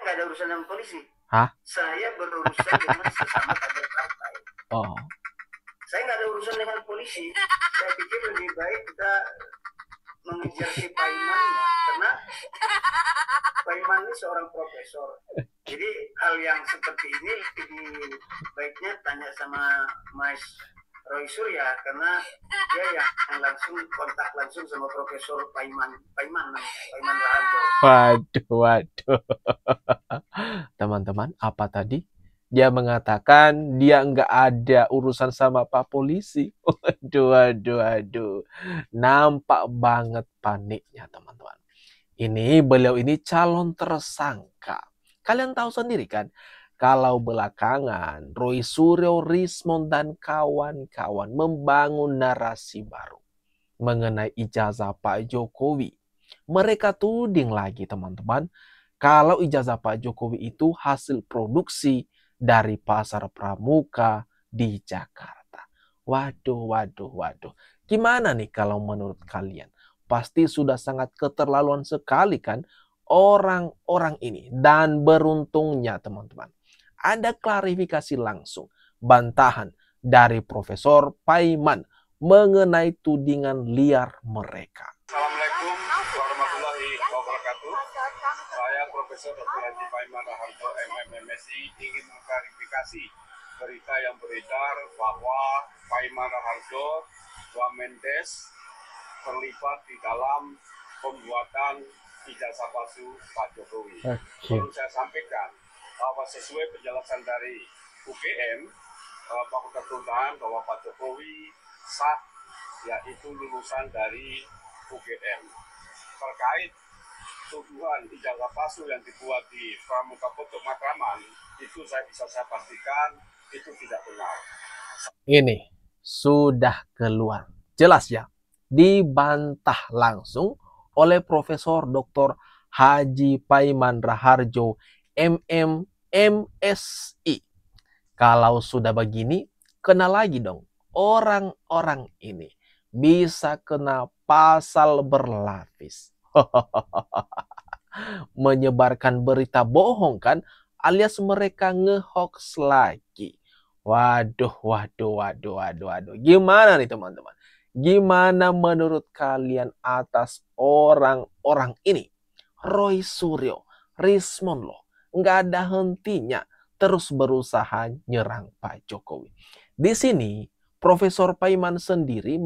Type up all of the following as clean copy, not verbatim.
nggak ada urusan dengan polisi. Hah? Saya berurusan dengan sesama kader partai. Oh. Saya nggak ada urusan dengan polisi. Saya pikir lebih baik kita mengejar si Paiman ya, karena Paiman ini seorang profesor. Jadi hal yang seperti ini lebih baiknya tanya sama Mas Roy Surya, karena dia yang langsung kontak langsung sama Profesor Paiman Raharjo. Waduh. Teman-teman, apa tadi? Dia mengatakan dia nggak ada urusan sama Pak Polisi. Waduh. Nampak banget paniknya, teman-teman. Beliau ini calon tersangka. Kalian tahu sendiri kan, kalau belakangan Roy Suryo, Rismond, dan kawan-kawan membangun narasi baru mengenai ijazah Pak Jokowi. Mereka tuding lagi, teman-teman, kalau ijazah Pak Jokowi itu hasil produksi dari pasar pramuka di Jakarta. Waduh. Gimana nih kalau menurut kalian? Pasti sudah sangat keterlaluan sekali kan orang-orang ini. Dan beruntungnya teman-teman, ada klarifikasi langsung, bantahan dari Profesor Paiman mengenai tudingan liar mereka. Assalamualaikum warahmatullahi wabarakatuh. Saya Profesor Dr. Haji Paiman Raharjo, MMMSI, ingin mengklarifikasi berita yang beredar bahwa Paiman Raharjo, Wamendes, terlibat di dalam pembuatan ijazah palsu Pak Jokowi. Perlu saya sampaikan bahwa sesuai penjelasan dari UGM, Fakultas Kedokteran, bahwa Pak Jokowi sah, yaitu lulusan dari UGM. Terkait tuduhan ijazah palsu yang dibuat di Pramuka Pojok Matraman, itu saya pastikan itu tidak benar. Ini sudah keluar jelas ya, dibantah langsung oleh Profesor Dr. Haji Paiman Raharjo, MMMSI. Kalau sudah begini, kena lagi dong. Orang-orang ini bisa kena pasal berlapis. Menyebarkan berita bohong kan, alias mereka ngehoax lagi. Waduh. Gimana nih teman-teman? Gimana menurut kalian atas orang-orang ini? Roy Suryo, Rismond loh, nggak ada hentinya terus berusaha nyerang Pak Jokowi. Di sini Profesor Paiman sendiri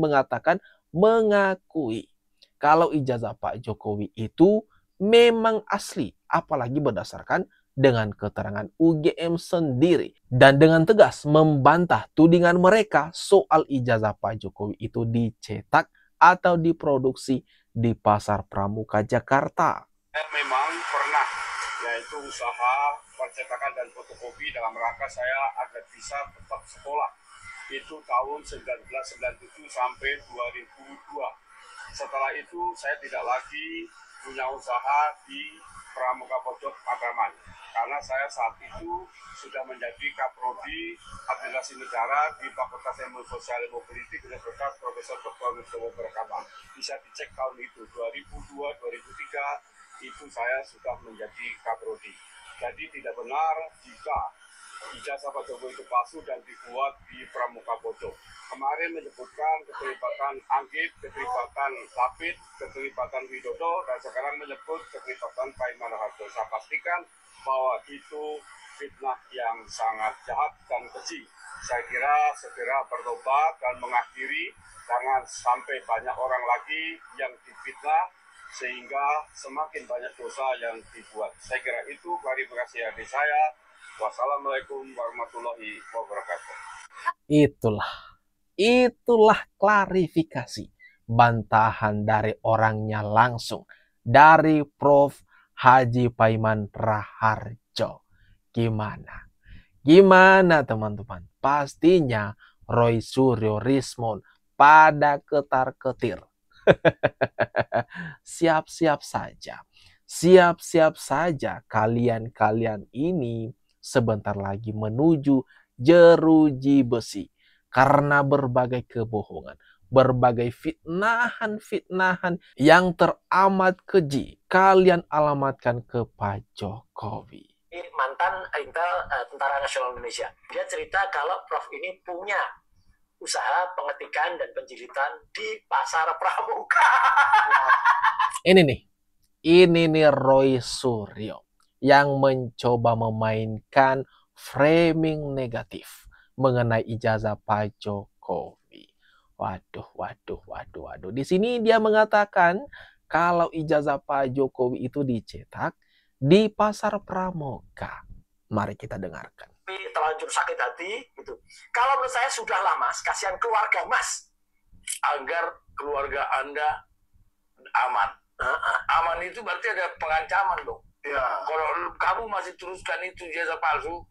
mengakui kalau ijazah Pak Jokowi itu memang asli, apalagi berdasarkan dengan keterangan UGM sendiri, dan dengan tegas membantah tudingan mereka soal ijazah Pak Jokowi itu dicetak atau diproduksi di Pasar Pramuka Jakarta. Memang pernah, yaitu usaha percetakan dan fotokopi dalam rangka saya agar bisa tetap sekolah. Itu tahun 1997 sampai 2002. Setelah itu saya tidak lagi punya usaha di Pramuka Pojok Matraman, karena saya saat itu sudah menjadi Kaprodi Administrasi Negara di Fakultas Ilmu Sosial Ilmu Politik Universitas Profesor Dr. Widodo Berkabang. Bisa dicek tahun itu, 2002-2003 itu saya sudah menjadi Kaprodi. Jadi tidak benar jika ijazah Pak Jokowi itu palsu dan dibuat di Pramuka Pojok. Kemarin menyebutkan keterlibatan Anggit, keterlibatan Lapid, keterlibatan Widodo, dan sekarang menyebut keterlibatan Paiman Raharjo. Saya pastikan bahwa itu fitnah yang sangat jahat dan keji. Saya kira segera bertobat dan mengakhiri, jangan sampai banyak orang lagi yang difitnah sehingga semakin banyak dosa yang dibuat. Saya kira itu klarifikasi dari saya. Wassalamualaikum warahmatullahi wabarakatuh. Itulah klarifikasi, bantahan dari orangnya langsung, dari Prof. Haji Paiman Raharjo. Gimana teman-teman? Pastinya Roy Suryo, Rismond pada ketar-ketir. Siap-siap saja kalian ini sebentar lagi menuju jeruji besi karena berbagai kebohongan, berbagai fitnahan-fitnahan yang teramat keji kalian alamatkan ke Pak Jokowi. Mantan Intel Tentara Nasional Indonesia. Dia cerita kalau Prof ini punya usaha pengetikan dan penjilitan di Pasar Pramuka. Ini nih Roy Suryo yang mencoba memainkan framing negatif mengenai ijazah Pak Jokowi. Waduh. Di sini dia mengatakan kalau ijazah Pak Jokowi itu dicetak di Pasar Pramuka. Mari kita dengarkan. Terlanjur sakit hati gitu. Kalau menurut saya sudahlah Mas, kasihan keluarga Mas. Agar keluarga Anda aman. Aman itu berarti ada pengancaman dong. Ya. Kalau kamu masih teruskan itu ijazah palsu,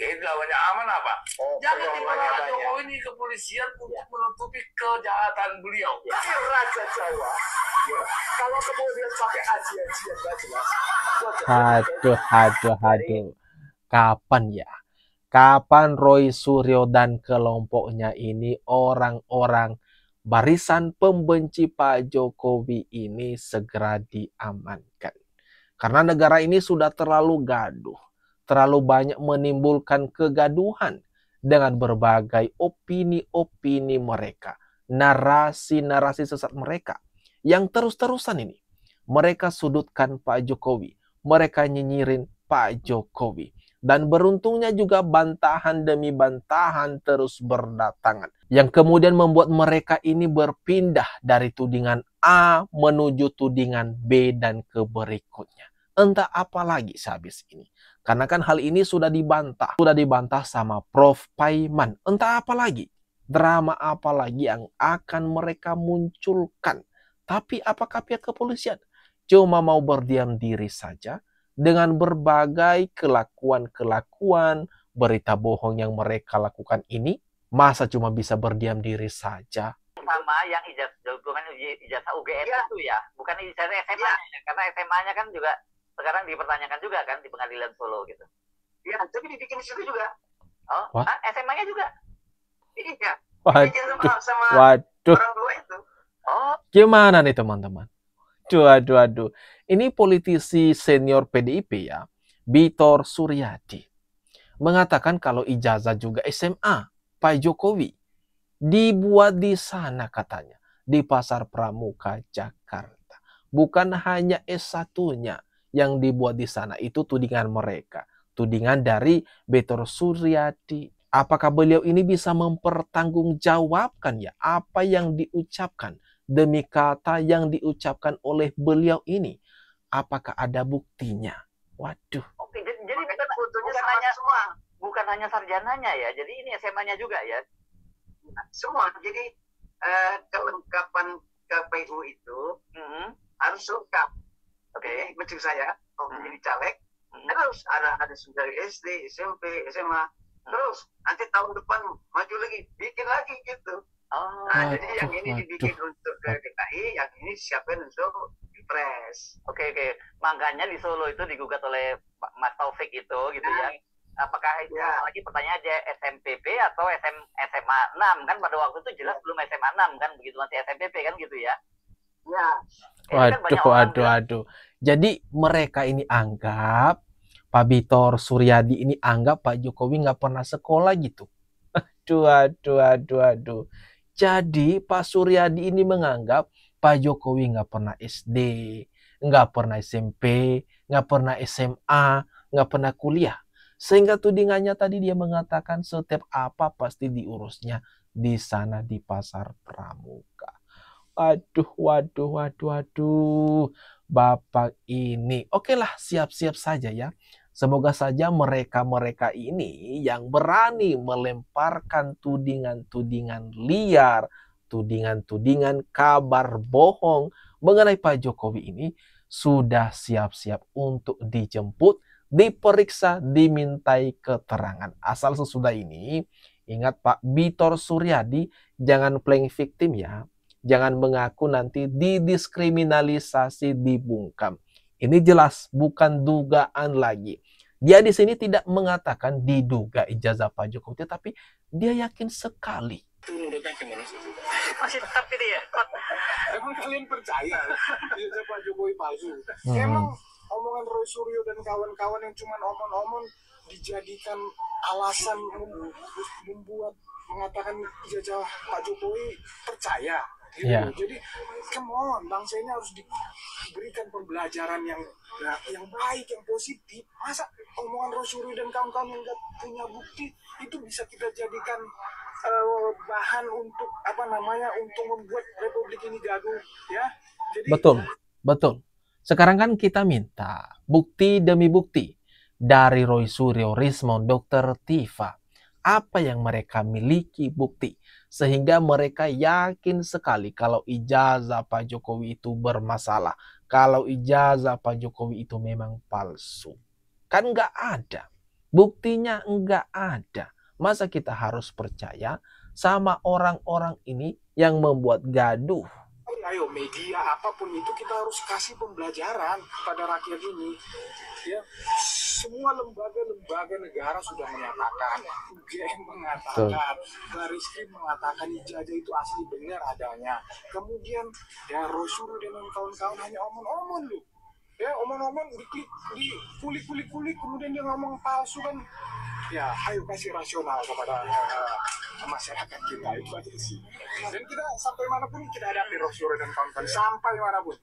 ya itu namanya aman apa? Oh, Jangan dibawa banyak. Jokowi ini ke polisian untuk menutupi kejahatan beliau. Tapi Raja Jawa, ya, kalau kemudian pakai aji-ajian nggak jelas. Aduh. Kapan Roy Suryo dan kelompoknya ini orang-orang barisan pembenci Pak Jokowi ini segera diamankan? Karena negara ini sudah terlalu gaduh, terlalu banyak menimbulkan kegaduhan dengan berbagai opini-opini mereka, narasi-narasi sesat mereka yang terus-terusan ini. Mereka sudutkan Pak Jokowi, mereka nyinyirin Pak Jokowi. Dan beruntungnya juga bantahan demi bantahan terus berdatangan. Yang kemudian membuat mereka ini berpindah dari tudingan A menuju tudingan B dan ke berikutnya. Entah apa lagi sehabis ini. Karena kan hal ini sudah dibantah. Sudah dibantah sama Prof. Paiman. Entah apa lagi. Drama apa lagi yang akan mereka munculkan. Tapi apakah pihak kepolisian cuma mau berdiam diri saja? Dengan berbagai kelakuan-kelakuan, berita bohong yang mereka lakukan ini, masa cuma bisa berdiam diri saja? Sama yang ijazah UGM itu ya, bukan ijazah SMA, karena SMA-nya kan juga sekarang dipertanyakan juga kan di pengadilan Solo gitu. Ya, tapi dibikin di situ juga. Oh, SMA-nya juga? Iya. Waduh. Sama orang tua itu. Oh, Gimana nih teman-teman? Aduh. Ini politisi senior PDIP ya, Bitor Suryadi, mengatakan kalau ijazah juga SMA Pak Jokowi dibuat di sana katanya, di Pasar Pramuka, Jakarta. Bukan hanya S1-nya yang dibuat di sana, itu tudingan mereka. Tudingan dari Bitor Suryadi. Apakah beliau ini bisa mempertanggungjawabkan ya apa yang diucapkan demi kata yang diucapkan oleh beliau ini? Apakah ada buktinya? Waduh. oke. Jadi bukan hanya sarjananya ya. Jadi ini SMA-nya juga ya. Semua. Jadi kelengkapan KPU itu harus lengkap. Oke, maksud saya kalau menjadi caleg harus ada dari SD, SMP, SMA. Terus nanti tahun depan maju lagi, bikin lagi gitu. Jadi yang ini dibikin untuk ke DKI, yang ini siapin untuk Pilpres. Oke. Makanya di Solo itu digugat oleh Mas Taufik itu gitu ya. Apakah itu lagi pertanyaan aja SMPP atau SMA 6 kan pada waktu itu jelas belum SMA 6 kan, begitu masih SMPP kan gitu ya. Ya. Waduh. Jadi mereka ini anggap, Pak Bitor Suryadi ini anggap Pak Jokowi nggak pernah sekolah gitu. Aduh. Jadi Pak Suryadi ini menganggap Pak Jokowi nggak pernah SD, nggak pernah SMP, nggak pernah SMA, nggak pernah kuliah. Sehingga tudingannya tadi dia mengatakan setiap apa pasti diurusnya di sana di Pasar Pramuka. Waduh. Bapak ini. Oke lah, siap-siap saja ya. Semoga saja mereka-mereka ini yang berani melemparkan tudingan-tudingan liar, tudingan-tudingan kabar bohong mengenai Pak Jokowi ini sudah siap-siap untuk dijemput, diperiksa, dimintai keterangan. Asal sesudah ini, ingat Pak Bitor Suryadi, jangan playing victim ya. Jangan mengaku nanti didiskriminalisasi, dibungkam. Ini jelas bukan dugaan lagi. Dia di sini tidak mengatakan diduga ijazah Pak Jokowi, tapi dia yakin sekali Itu menurutnya gimana sih? Masih tetap itu ya. Emang kalian percaya ijazah Pak Jokowi palsu? Emang omongan Roy Suryo dan kawan-kawan yang cuma omong-omong dijadikan alasan membuat mengatakan ijazah Pak Jokowi percaya gitu. Yeah. Jadi come on, bangsa ini harus diberikan pembelajaran yang baik, yang positif. Masa omongan Roy Suryo dan kawan-kawan yang nggak punya bukti itu bisa kita jadikan bahan untuk untuk membuat republik ini gaduh, ya? Jadi, betul. Sekarang kan kita minta bukti demi bukti dari Roy Suryo, Rismon, Dr. Tifa. Apa yang mereka miliki bukti sehingga mereka yakin sekali kalau ijazah Pak Jokowi itu bermasalah, kalau ijazah Pak Jokowi itu memang palsu. Kan nggak ada, buktinya nggak ada. Masa kita harus percaya sama orang-orang ini yang membuat gaduh? Ayo media apapun itu kita harus kasih pembelajaran pada rakyat ini. Ya, semua lembaga negara sudah menyatakan, UGM mengatakan, Baris-Krim mengatakan ijazah itu asli benar adanya. Kemudian ya Roy Suryo dan kawan-kawan hanya omong-omong loh. Ya omong-omong dikulik, kemudian dia ngomong palsu kan. Ya, ayo kasih rasional kepada masyarakat kita, itu aja sih. Dan kita sampai manapun kita hadapi Roy Suryo dan kawan-kawan, sampai manapun.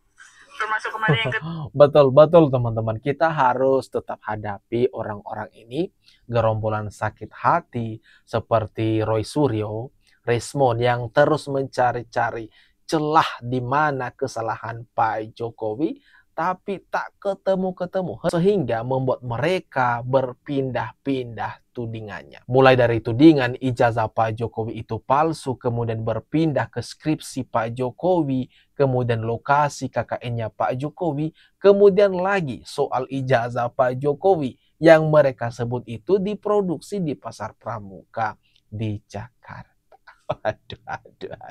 Termasuk kemarin yang Betul teman-teman, kita harus tetap hadapi orang-orang ini, gerombolan sakit hati seperti Roy Suryo, Rismon yang terus mencari-cari celah di mana kesalahan Pak Jokowi, tapi tak ketemu-ketemu sehingga membuat mereka berpindah-pindah tudingannya. Mulai dari tudingan ijazah Pak Jokowi itu palsu, kemudian berpindah ke skripsi Pak Jokowi, kemudian lokasi KKN-nya Pak Jokowi, kemudian lagi soal ijazah Pak Jokowi yang mereka sebut itu diproduksi di Pasar Pramuka di Jakarta.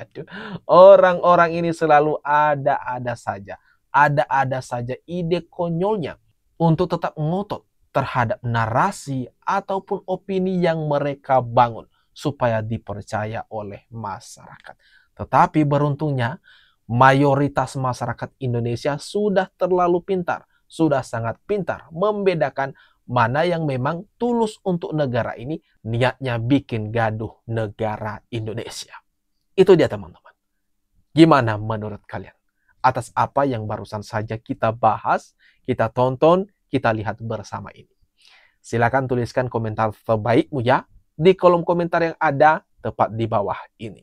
Aduh. Orang-orang ini selalu ada saja ide konyolnya untuk tetap ngotot terhadap narasi ataupun opini yang mereka bangun supaya dipercaya oleh masyarakat. Tetapi beruntungnya mayoritas masyarakat Indonesia sudah terlalu pintar, sudah sangat pintar membedakan mana yang memang tulus untuk negara ini, niatnya bikin gaduh negara Indonesia. Itu dia teman-teman. Gimana menurut kalian? Atas apa yang barusan saja kita bahas, kita tonton, kita lihat bersama ini. Silakan tuliskan komentar terbaikmu ya di kolom komentar yang ada tepat di bawah ini.